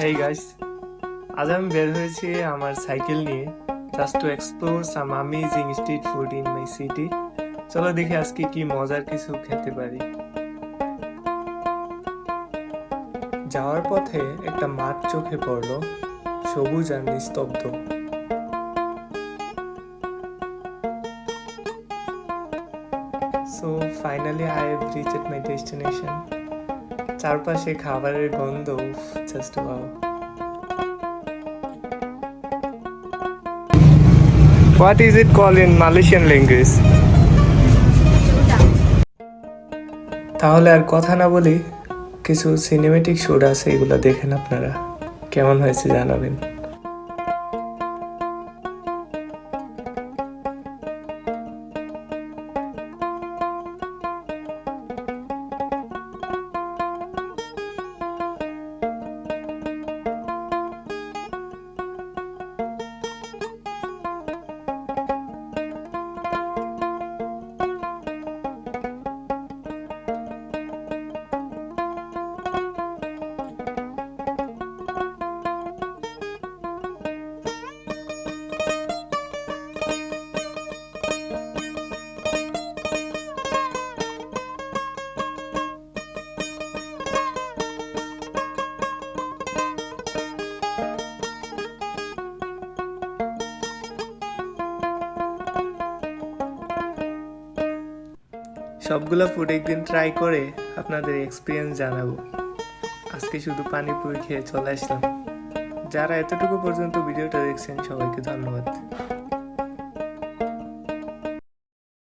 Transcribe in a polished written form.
Hey guys, আজ আমি বের হয়েছি আমার সাইকেল নিয়ে just to explore some amazing street food in my city. চলো দেখি আজকে কি মজার কিছু খেতে পারি। যাওয়ার পথে একটা মাঠ চোখে পড়লো, সবুজ আর নিস্তব্ধ। So finally I have reached my destination. চারপাশে খাবারের গন্ধ, উফ, just wow. What is it called in Malaysian language? তাহলে আর কথা না বলি, কিছু সিনেমেটিক শুট আছে, এগুলো দেখেন আপনারা, কেমন হয়েছে জানাবেন। সবগুলো ফুড একদিন ট্রাই করে আপনাদের এক্সপিরিয়েন্স জানাবো। আজকে শুধু পানিপুরি খেয়ে চলে আসলাম। যারা এতটুকু পর্যন্ত ভিডিওটা দেখছেন সবাইকে ধন্যবাদ।